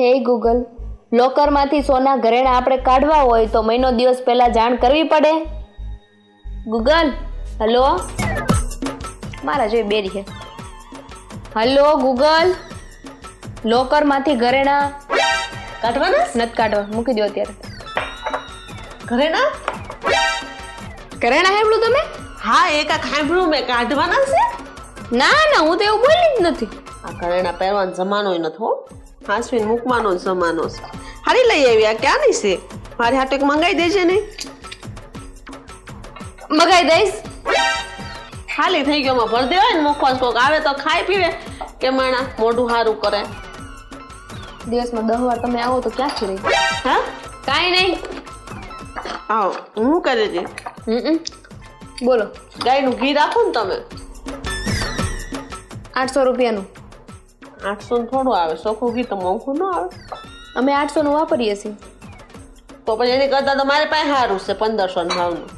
હે ગૂગલ, લોકરમાંથી સોના ઘરેણા આપણે કાઢવા હોય તો મહિનો દિવસ પહેલા જાણ કરવી પડે. ગૂગલ, હલો, મારા જોઈ બેરી છે. હલો ગૂગલ, લોકરમાંથી ઘરેણા કાઢવાના નથી કાઢવા, મૂકી દો અત્યારે. ઘરેણા? ઘરેણા સાંભળ્યું તમે? હા એક આ ખાંભળું મેં કાઢવાના છે. ના ના, હું તો એવું બોલી જ નથી. આ ઘરેણા પહેરવાનો જમાનો નથી હો, હાસવીને મૂકવાનો જમાનો છે. હારી લઈ આવી, આ ક્યાંની છે? મારી હાટો એક મંગાઈ દેજે ને. મગાઈ દઈશ. ખાલી થઈ ગયો ભર દેવાય ને, મુખવાસ કોક આવે તો ખાઈ પીવે કે માણા મોઢું સારું કરે. દિવસમાં 10 વાર તમે આવો તો ક્યાંથી રહી? હા કાંઈ નહીં. આવો હું કરે છે. બોલો. ગાયનું ઘી રાખો ને તમે. 800 રૂપિયાનું. 800 ને થોડું આવે, ચોખ્ખું ઘી તો મોંઘું ન આવે. અમે 800 નું વાપરીએ છીએ. તો પછી એની કરતા તો મારી પાસે સારું છે 1500 ના ભાવનું.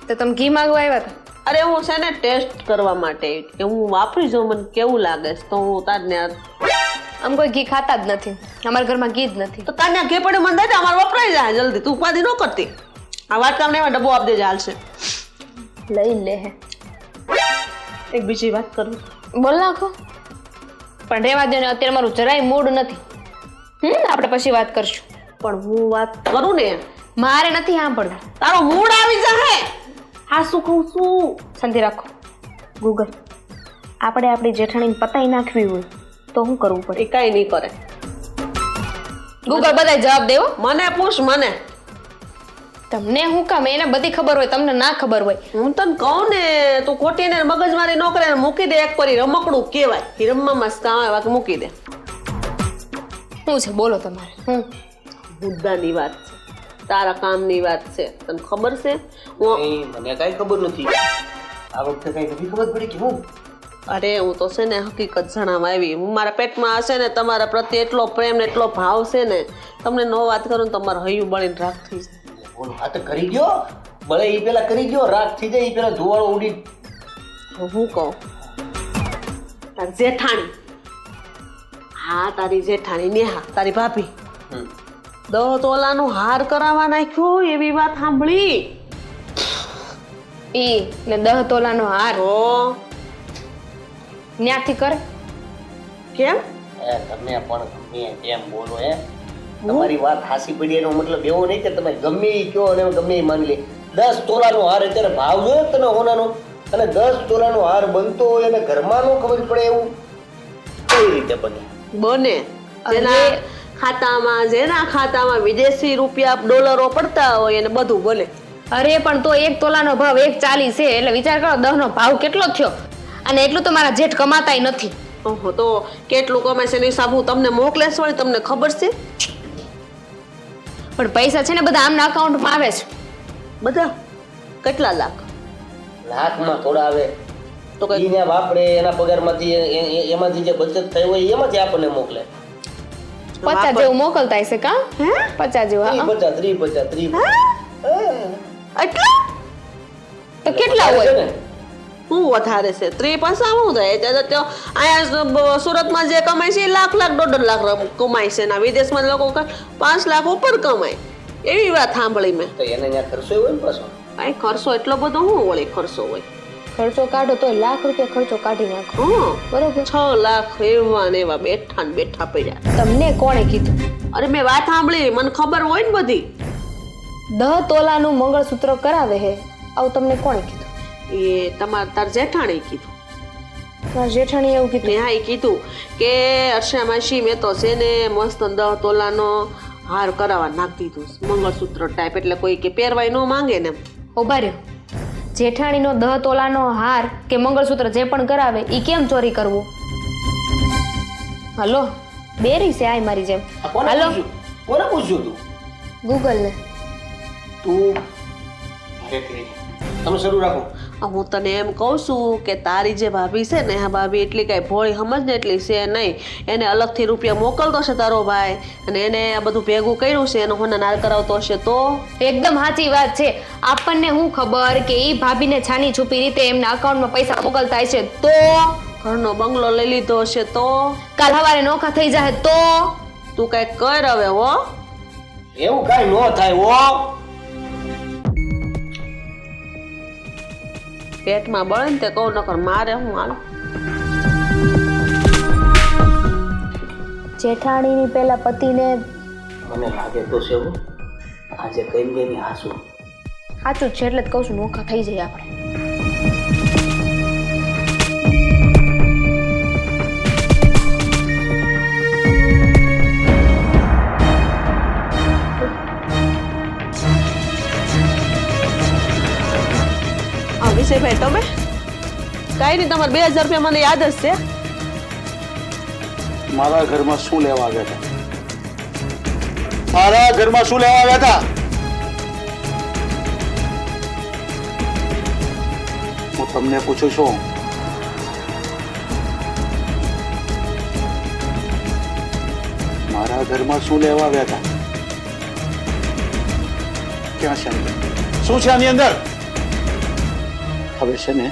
તો તમે ઘી માંગવા આવ્યા હતા? અરે હું છે ને ટેસ્ટ કરવા માટે કે હું વાપરી જાઉં મને કેવું લાગે છે, તો હું તારને આમ કોઈ ઘી ખાતા જ નથી, અમારા ઘરમાં ઘી જ નથી. તો તારને ઘી પડે મને દે, અમારે વપરાઈ જાય જલ્દી. તું ઉપાધિ ન કરતી. આ વાત કામ નહીં, ડબ્બો આપી દેજે હાલશે. લઈ લે. એક બીજી વાત કરું. બોલ નાખો. પણ રેવા દે ને, અત્યારે મારું જરાય મૂડ નથી. આપણે પછી વાત કરશું. પણ હું વાત કરું ને, મારે નથી સાંભળવું. તારો મૂડ આવી જાય. હા શું કહું છું? શાંતિ રાખો. ગૂગલ, આપણે આપણી જેઠાણીને પતાઈ નાખવી હોય તો શું કરવું પડે? એ કઈ નહીં કરે. ગૂગલ બધાય જવાબ દેવો. મને પૂછ મને. તમને શું કામ? એને બધી ખબર હોય, તમને ના ખબર હોય. હું તને કહું ને, તું ખોટી ને મગજમારી ન કરે, મૂકી દે. એક પરી રમકડું કહેવાય, એ રમવામાં કામ આવે, બાકી મૂકી દે. શું છે બોલો તમારે? મુદ્દાની વાત છે, તારા કામની વાત છે. તને ખબર છે? મને કઈ ખબર નથી. આ વખતે કઈ નથી ખબર પડી કે હું. અરે હું તો છે ને હકીકત જણાવવા આવી. હું મારા પેટમાં હશે ને તમારા પ્રત્યે એટલો પ્રેમ ને એટલો ભાવ છે ને, તમને નો વાત કરું ને તમારું હૈયું બળીને રાખ થઈ જાય. બોલો, આ તો કરી ગયો બળે એ પેલા કરી ગયો, રાત થઈ જાય એ પેલા ધુવાળો ઉડી. હું કહું, તારી જેઠાણી, હા તારી જેઠાણી નેહા, તારી ભાભી 10 તોલાનું હાર કરાવવા નાખ્યો, એવી વાત સાંભળી. ઈ ને 10 તોલાનો હાર ઓ ન્યાથી કરે કેમ? તમે પણ ગમે એમ બોલો હે. તમારી વાત હાસી પડી એનો મતલબ એવો નહીં કે તમે ગમે એ કહો અને ગમે એ માની લે. 10 તોલાનો હાર અત્યારે ભાવ જોયો તને હોનાનો, અને 10 તોલાનો હાર બનતો હોય અને ઘરમાં નો ખબર પડે એવું કઈ રીતે બને? જેના ખાતામાં વિદેશી રૂપિયા ડોલરો પડતા હોય એને બધું બને. અરે પણ તો 1 તોલાનો ભાવ 1.40 છે, એટલે વિચાર કરો 10 નો ભાવ કેટલો થયો. અને એટલું તો મારા જેઠ કમાતાય નથી. ઓહો, તો કેટલું કમાય છે એની હિસાબ હું તમને મોકલે છે, તમને ખબર છે? પણ પૈસા છે ને બધા આમના અકાઉન્ટમાં આવે છે. બધા કેટલા લાખ? લાખમાં થોડા આવે તો કઈ એને વાપરે એના પગારમાંથી એમાંથી જે બચત થઈ હોય એમાંથી આપણને મોકલે. 50 જેવું મોકલતા હશે કા? 50 જેવું. હા 30 એટલા તો કેટલા હોય? હું વધારે છે 30 પાસા હું થાય. અહીંયા સુરતમાં જે કમાય છે એ લાખ 1.5 લાખ કમાય છે, ના વિદેશમાં લોકો 5 લાખ ઉપર કમાય. એવી વાત સાંભળી મેં. તો એને ત્યાં ખર્ચો હોય ને પાછો. કઈ ખર્ચો એટલો બધો શું વળી ખર્ચો હોય? ખર્ચો કાઢો તો લાખ રૂપિયા ખર્ચો કાઢી નાખો. બરોબર. 6 લાખ એવા ને એવા બેઠા ને બેઠા પડ્યા. તમને કોણે કીધું? અરે મેં વાત સાંભળી, મને ખબર હોય ને બધી. 10 તોલાનું મંગળસૂત્ર કરાવે હે, આવું તમને કોણે કીધું? એ તાર જેઠાણી કીધું. મારા જેઠાણી એવું કીધું? હા, એ કીધું કે હર્ષા માસી મેં તો છે ને મસ્ત 10 તોલાનો હાર કરાવવા નાખી દીધું, મંગળસૂત્ર ટાઈપ. એટલે કોઈ કે પહેરવાય ન માંગે ને. ઉભા રહ્યો. જેઠાણીનો 10 તોલાનો હાર કે મંગળસૂત્ર જે પણ કરાવે ઈ કેમ ચોરી કરવું? હલો, બેરી છે આય મારી જેમ. હાલો, કોને પૂછ્યું તું? ગૂગલ ને. તું તમે શરૂ રાખો. હું તને એમ કહું છું કે તારી જે ભાભી છે ને, હા ભાભી એટલી કઈ ભોળી સમજ ને એટલી છે નહીં. એને અલગથી રૂપિયા મોકલતો છે તારો ભાઈ, અને એને આ બધું ભેગું કર્યું છે, એનો હોના નાર કરાવતો હશે તો? એકદમ સાચી વાત છે. આપણને શું ખબર કે ઈ ભાભીને છાની છુપી રીતે એમના અકાઉન્ટમાં પૈસા મોકલતા હશે તો? ઘરનો બંગલો લઈ લીધો હશે તો? કાલ સવારે નોખા થઈ જાય તો? તું કઈ કર હવે હો. એવું કાંઈ ન થાય હો. પેટમાં બળે ને તે કહું નકર મારે હું હાલ. જેઠાણીની પેલા પતિને મને લાગે તો છે હો, આજે કઈ ગઈ હાસુ. સાચું જ છે એટલે જ કહું છું નોખા થઈ જાય આપણે. વિષયભાઈ તમે કઈ નહીં, તમારે 2000 રૂપિયા મને યાદ જ છે. મારા ઘરમાં શું લેવા આવ્યા હતા? મારા ઘરમાં શું લેવા આવ્યા હતા? હું તમને પૂછું છું. મારા ઘરમાં શું લેવા આવ્યા હતા? ક્યાં છે અંદર? શું છે આની અંદર? હવે છે ને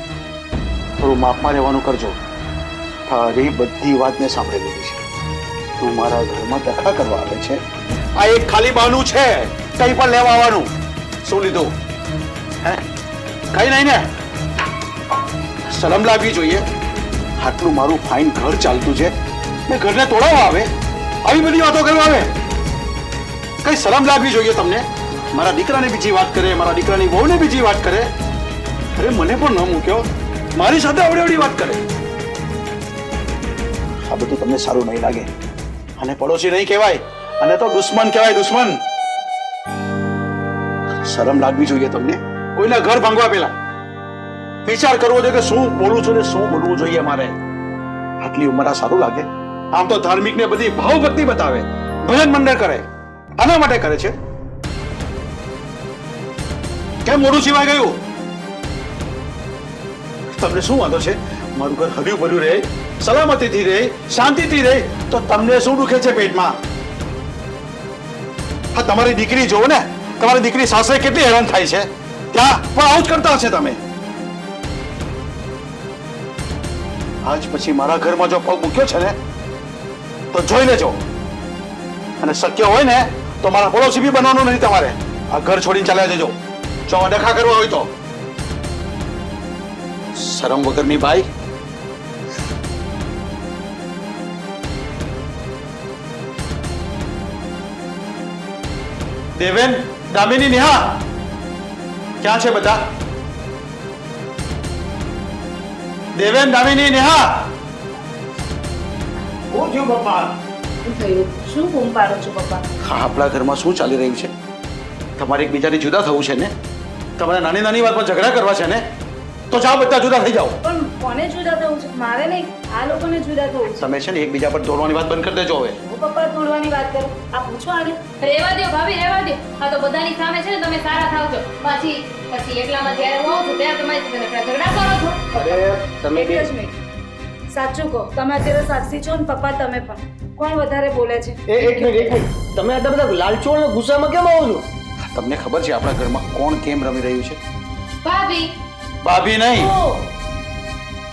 થોડું માપમાં રહેવાનું કરજો. તારી બધી વાત મેં સાંભળી લીધી છે. તું મારા ઘરમાં દખા કરવા આવે છે. આ એક ખાલી બહાનું છે, કઈ પણ લેવા આવવાનું. શું લીધું? હે, કઈ નહીં ને? શરમ લાગવી જોઈએ. આટલું મારું ફાઇન ઘર ચાલતું છે, મેં ઘરને તોડાવવા આવે, આવી બધી વાતો કરવા આવે. કઈ શરમ લાગવી જોઈએ તમને. મારા દીકરાને બીજી વાત કરે, મારા દીકરાની વહુને બીજી વાત કરે. અરે મને પણ ન મૂક્યો, મારી સાથે આવડી વાત કરે. આ બધું તમને સારું નહીં લાગે. અને પડોશી નહીં કહેવાય, અને તો દુશ્મન કહેવાય, દુશ્મન. શરમ લાગવી જોઈએ તમને. કોઈના ઘર ભાંગવા પહેલા વિચાર કરવો જોઈએ કે શું બોલું છું ને શું બોલવું જોઈએ મારે. આટલી ઉંમર આ સારું લાગે? આમ તો ધાર્મિક ને બધી ભાવ ભક્તિ બતાવે, ભજન મંડળ કરે, આના માટે કરે છે. કેમ મોઢું છીવાઈ ગયું? તમને શું વાંધો છે? મારું ઘર હર્યું ભર્યું રહે, સલામતીથી રહે, શાંતિથી રહે, તો તમને શું દુખે છે પેટમાં? હા, તમારી દીકરી જોવો ને, તમારી દીકરી સાસરે કેટલી હેરાન થાય છે, ત્યાં પણ આવું જ કરતા હશે તમે. આજ પછી મારા ઘરમાં જો પગ મૂક્યો છે ને તો જોઈ લેજો. અને શક્ય હોય ને તો મારા પડોશી બી બનવાનું નહીં તમારે. આ ઘર છોડીને ચાલ્યા જજો જો ડખા કરવા હોય તો. શરમ વગરની ભાઈ. દેવેન, દામિની, નેહા ક્યાં છે બધા? દેવેન, દામિની, નેહા. શું થયું પપ્પા? શું બૂમ પાડો છો પપ્પા? હા, આપણા ઘરમાં શું ચાલી રહ્યું છે? તમારે એકબીજાથી જુદા થવું છે ને? તમારે નાની નાની વાતમાં ઝઘડા કરવા છે ને? તો જાઓ બધા જુદા થઈ જાઓ. પણ કોને જુદા થવું છે? મારે નહીં, આ લોકોને જુદા થવું છે. તમે છે ને એકબીજા પર દોડવાની વાત બંધ કરી દેજો હવે. હું પપ્પા તોડવાની વાત કરું, આ પૂછો આને. રેવા દો ભાભી, રેવા દો. આ તો બધાની સામે છે ને તમે સારા થાવ છો. પછી એકલામાં જ્યારે હોવ છો ત્યારે તમારી સાથે ઝઘડા કરો છો. અરે તમે એક જ મિનિટ, સાચું કહો, તમે અત્યારે સાક્ષી છો ને પપ્પા તમે પણ. કોણ વધારે બોલે છે? એક મિનિટ તમે આટલા બધા લાલચોળ ને ગુસ્સામાં કેમ આવો છો? તમને ખબર છે આપણા ઘરમાં કોણ કેમ રમી રહ્યું છે? ભાભી, ભાભી નહીં.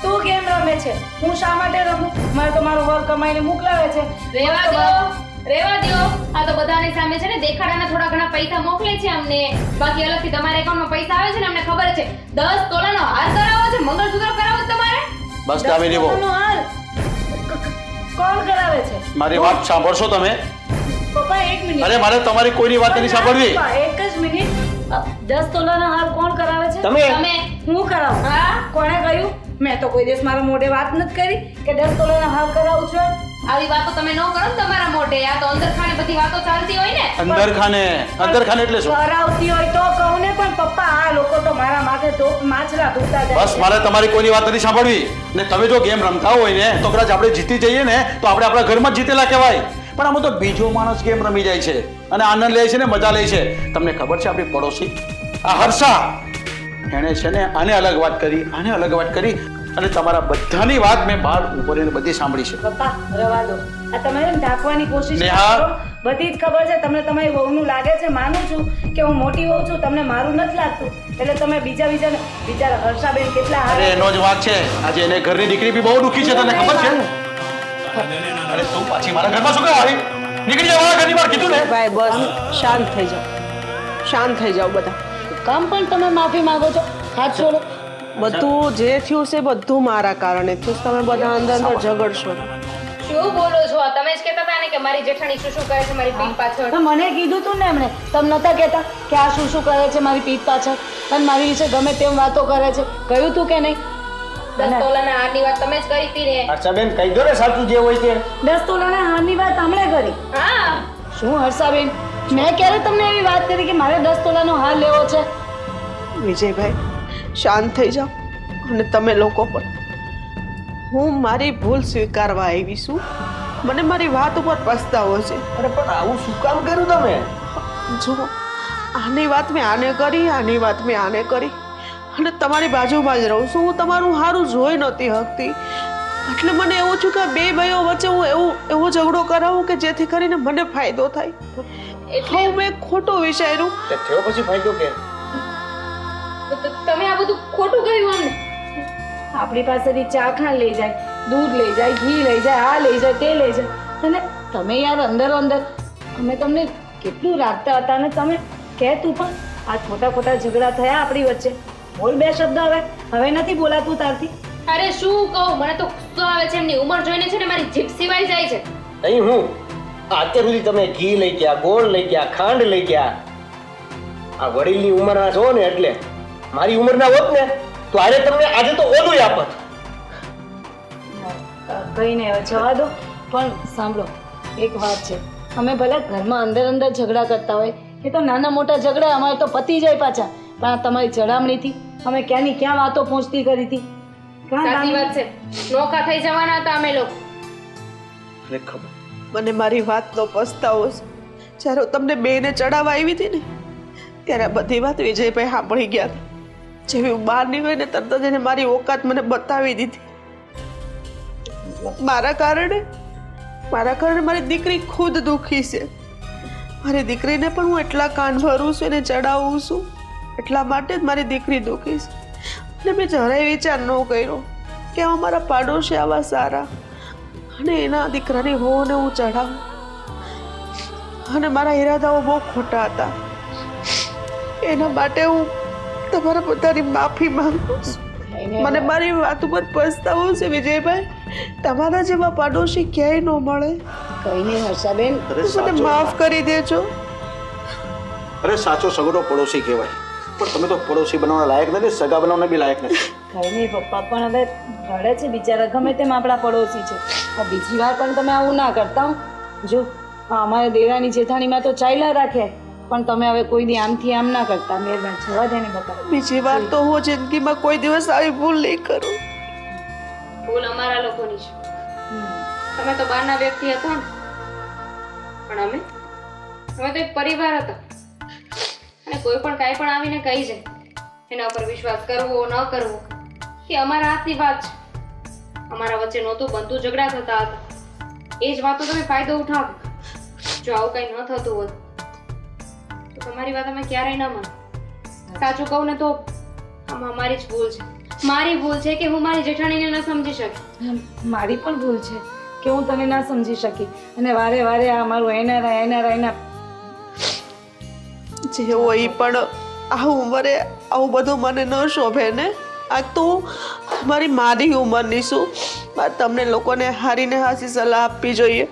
તું કેમ રમે છે? હું શા માટે રમું? મારે તો મારો વર કમાઈને મોકલાવે છે. રેવા દો, રેવા દો. આ તો બધાની સામે છે ને દેખાડાના થોડા ઘણા પૈસા મોકલે છે અમને. બાકી અલગથી તમારા એકાઉન્ટમાં પૈસા આવે છે ને અમને ખબર છે. 10 તોલાનો હાર કરાવો છે, મંગળસૂત્ર કરાવો છે તમારે. બસ દામિની બહુ. દસમાનો હાલ. કોણ કરાવે છે? મારી વાત સાંભળશો તમે? પપ્પા એક મિનિટ. અરે મારે તમારી કોઈની વાત નથી સાંભળવી. પપ્પા, એક જ મિનિટ. 10 તોલાના હાર કોણ કરાવે છે? તમે તમે હું કરાવું? હા? કોણે કહ્યું? મેં તો કોઈ દિવસ મારા મોઢે વાત નથી કરી કે 10 તોલાના હાર કરાવું છું. આવી વાતો તમે ન કરો ને તમારા મોઢે. આ તો અંદર ખાને બધી વાતો ચાલતી હોય ને. અંદર ખાને એટલે શું? કરાવતી હોય તો કહું ને, પણ પપ્પા આ લોકો તો મારા માથે માછલા ધોતા જાય બસ મારે તમારી કોઈની વાત નથી સાંભળવી. ને તમે જો ગેમ રમતા હોય ને તો કદાચ આપણે જીતી જઈએ ને તો આપણે આપણા ઘરમાં જ જીતેલા કહેવાય. પણ આમાં તો બીજો માણસ ગેમ રમી જાય છે અને આનંદ લે છે ને મજા લે છે. તમને ખબર છે આપણી પડોશી આ હર્ષા, એણે છે ને આને અલગ વાત કરી, આને અલગ વાત કરી, અને તમારા બધાની વાત મેં બહાર ઉપર બધી સાંભળી છે. પપ્પા રવા દો. આ તમે છે ને ઢાંકવાની કોશિશ નેહા. કરો. બધી જ ખબર છે તમને, તમારી વહુનું લાગે છે. માનું છું કે હું મોટી વહુ છું, તમને મારું નથી લાગતું એટલે તમે બીજાને બિચારા હર્ષાબેન કેટલા અરે એનો જ વાત છે. આજે એને ઘરની દીકરી બી બહુ દુખી છે, તને ખબર છે? અરે તું પાછી મારા ઘરમાં શું કરવા આવી? નીકળી જાવ ઘરની બહાર કીધું ને. ભાઈ બસ શાંત થઈ જાઓ બધા. કામ પણ તમે માફી માંગો છો, હાથ છોડો. બધું જે થયું છે બધું મારા કારણે થયું. તમે બધા અંદર ઝઘડશો. શું બોલો છો? તમે જ કહેતા હતા ને કે મારી જેઠાણી શું શું કરે છે મારી પીઠ પાછળ. તો મને કીધું તું ને એમણે, તમે નતા કહેતા કે આ શું શું કરે છે મારી પીઠ પાછળ, અને મારી વિશે ગમે તેમ વાતો કરે છે? કહ્યું તું કે નહીં? 10 તોલાના હારની વાત તમે જ કરી હતી ને. હર્ષાબેન કહી દો ને સાચું જે હોય તે. 10 તોલાના હારની વાત હમણે કરી. હા, શું હર્ષાબેન, મેં ક્યારે તમને એવી વાત કરી કે મારે 10 તોલાનો હાર લેવો છે? વિજયભાઈ શાંત થઈ જાઓ. અને તમે લોકો પણ. હું મારી ભૂલ સ્વીકારવા આવી છું. મને મારી વાત ઉપર પસ્તાવો છે. અરે પણ આવું શું કામ કર્યું તમે? જો આની વાત મેં આને કરી, આની વાત મેં આને કરી, અને તમારી બાજુમાં જ રહું છું. હું તમારું સારું જોઈ નહોતી શકતી, એટલે મને એવું થયું કે બે ભાઈઓ વચ્ચે હું એવો ઝઘડો કરાવું કે જેથી કરીને મને ફાયદો થાય. એટલે મેં ખોટું વિચાર્યું. તે થયો પછી ફાયદો કે? તમે આ બધું ખોટું કહ્યું અમને. આપણી પાસેથી ચાખા લઈ જાય, દૂધ લઈ જાય, ઘી લઈ જાય, આ લઈ જાય, તે લઈ જાય, અને તમે યાર અંદર અમે તમને કેટલું રાખતા હતા, અને તમે કહેતું પણ આ ખોટા ખોટા ઝઘડા થયા આપણી વચ્ચે. બોલ બે શબ્દ. હવે નથી બોલાતું તારથી. અરે શું કહું, મને તો ગુસ્સો આવે છે. એમની ઉંમર જોઈને છે ને મારી જીભ સિવાય જાય છે. અહીં હું અત્યાર સુધી તમે ઘી લઈ ગયા, ગોળ લઈ ગયા, ખાંડ લઈ ગયા. આ વડીલની ઉંમરના છો ને, એટલે મારી ઉંમરના હોત ને તો આજે તમને આજે તો ઓલું આપત. કઈ નહીં, હવે જવા દો. પણ સાંભળો, એક વાત છે, અમે ભલે ઘરમાં અંદર ઝઘડા કરતા હોય, એ તો નાના મોટા ઝઘડા અમારે તો પતી જાય પાછા, પણ આ તમારી ચડામણીથી અમે ક્યાંની ક્યાં વાતો પહોંચતી કરી હતી. સાચી વાત છે, નોખા થઈ જવાના હતા અમે લોકો. મને ખબર. મને મારી વાતનો પસ્તાવો છે. જ્યારે હું તમને બેને ચડાવવા આવી હતી ને, ત્યારે આ બધી વાત વિજયભાઈ સાંભળી ગયા હતા. જેવી હું બહાર નીકળી ને તરત જ એને મારી ઓકાત મને બતાવી દીધી. મારા કારણે મારી દીકરી ખુદ દુઃખી છે. મારી દીકરીને પણ હું એટલા કાન ભરું છું અને ચડાવું છું, એટલા માટે જ મારી દીકરી દુઃખી છે. અને મેં જરાય વિચાર ન કર્યો કે અમારા પાડોશી આવા સારા, અને એના દીકરાની હોને હું ચડાવું. અને મારા ઈરાદાઓ બહુ ખોટા હતા. એના માટે હું તમારા બધાની માફી માંગુ છું. મને મારી વાત ઉપર પસ્તાવો છે વિજયભાઈ. તમારા જેવા પાડોશી ક્યાંય ન મળે. કઈ નહીં હર્ષાબેન, મને માફ કરી દેજો. અરે સાચો સગડો પડોશી કહેવાય, પણ તમે તો પડોશી બનવાના લાયક નથી, સગા બનાવવાના બી લાયક નથી. કઈ નહીં પપ્પા, પણ હવે રડે છે બિચારા, ગમે તેમ આપણા પડોશી છે. બીજી વાર પણ તમે આવું ના કરતા હો. જો અમારા દેરાની જેઠાણીમાં તો ચાલ્યા રાખે, પણ તમે હવે કોઈ દી આમથી આમ ના કરતા. મહેરબાન જવા દે ને બકા. બીજી વાર તો હું જિંદગીમાં કોઈ દિવસ આવી ભૂલ નહીં કરું. ભૂલ અમારા લોકોની છે. તમે તો બહારના વ્યક્તિ હતા ને, પણ અમે તો એક પરિવાર હતા. અને કોઈ પણ કાંઈ પણ આવીને કહી જાય, એના ઉપર વિશ્વાસ કરવો ન કરવો એ અમારા હાથની વાત છે. અમારા વચ્ચે નહોતું બનતું, ઝઘડા થતા હતા. એ જ વાતો તમે ફાયદો ઉઠાવો. જો આવું કંઈ ન થતું હોત તો તમારી વાત અમે ક્યારેય ન માનો. સાચું કહું ને તો આમાં મારી જ ભૂલ છે. મારી ભૂલ છે કે હું મારી જેઠાણીને ન સમજી શકી. મારી પણ ભૂલ છે કે હું તને ના સમજી શકી, અને વારે વારે આ મારું એના જે હોય પણ આ ઉંમરે આવું બધું મને ન શોભે ને. આ તો મારી ઉંમરની છું. તમને લોકોને હારીને હાસી સલાહ આપવી જોઈએ,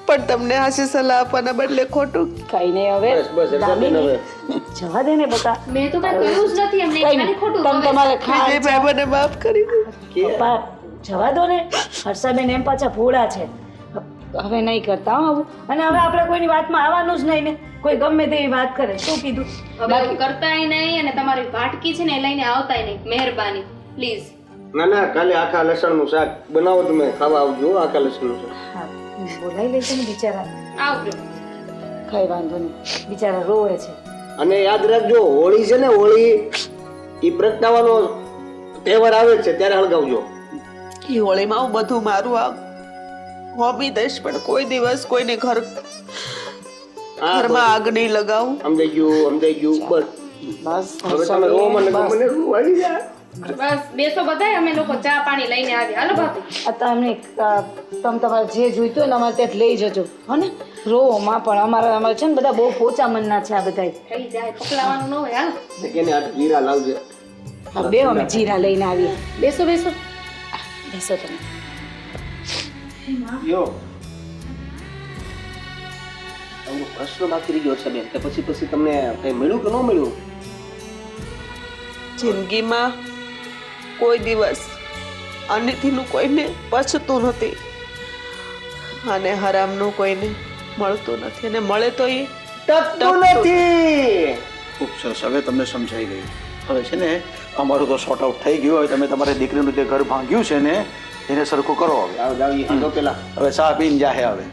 પણ તમને હાસી સલાહ આપવાના બદલે ખોટું. કઈ નહીં, હવે દામિની, જવા દે ને બકા. મેં તો કાંઈ કહ્યું જ નથી એમને. ખાલી ખોટું તમે કહે. તમારે વિજયભાઈ મને માફ કરી દે. પપ્પા જવા દો ને. હર્ષાબેન એમ પાછા ભોળા છે, હવે નહીં કરતા હો આવું. અને હવે આપણે કોઈની વાતમાં આવવાનું જ નહીં ને. કોઈ ગમે તેવી વાત કરે. શું કીધું? હવે એવું કરતાય નહીં, અને તમારી વાટકી છે ને એ લઈને આવતાય નહીં. મહેરબાની પ્લીઝ. ના કાલે આખા લસણનું શાક બનાવો, તમે ખાવા આવજો. આખા લસણનું શાક. હા, બોલાવી લેશે ને બિચારા. આવજો. કઈ વાંધો નહીં, બિચારા રોવે છે. અને યાદ રાખજો, હોળી છે ને, હોળી એ પ્રગટાવાનો તહેવાર આવે છે ત્યારે હળગાવજો. એ હોળીમાં હું બધું મારું આ હોબી દઈશ, પણ કોઈ દિવસ કોઈને ઘરમાં આગ નહીં લગાવું. સમજાઈ ગયું. બસ બસ હવે તમે રો મને રોવું આવી જાય. બસ બેસો બધાય, અમે લોકો ચા પાણી લઈને આવ્યા. હાલો ભાભી. આ તમે તમારે જે જોઈતું હોય ને અમારે ત્યાં લઈ જજો હો ને. રોમાં પણ અમારે છે ને બધા બહુ પોચા મનના છે આ બધા. થઈ જાય, પકલાવાનું ન હોય. હાલો કેને આ જીરા લાવજે. હા બે અમે જીરા લઈને આવીએ. બેસો બેસો બેસો તમે. યો તમને પ્રશ્ન બાકી રહી ગયો છે બેન, કે પછી તમને કઈ મળ્યું કે ન મળ્યું? જિંદગીમાં કોઈ દિવસ અનિતિનું કોઈને પછતું નથી અને હરામનું કોઈને મળતું નથી, અને મળે તો એ ટકતું નથી. ખૂબ સરસ, હવે તમને સમજાઈ ગયું. હવે છે ને અમારું તો શોર્ટ આઉટ થઈ ગયું. હવે તમે તમારી દીકરીનું જે ઘર ભાંગ્યું છે ને એને સરખું કરો. હવે જાવ જાવ, ઈ હાંડો પેલા હવે ચા પીને જાહે હવે.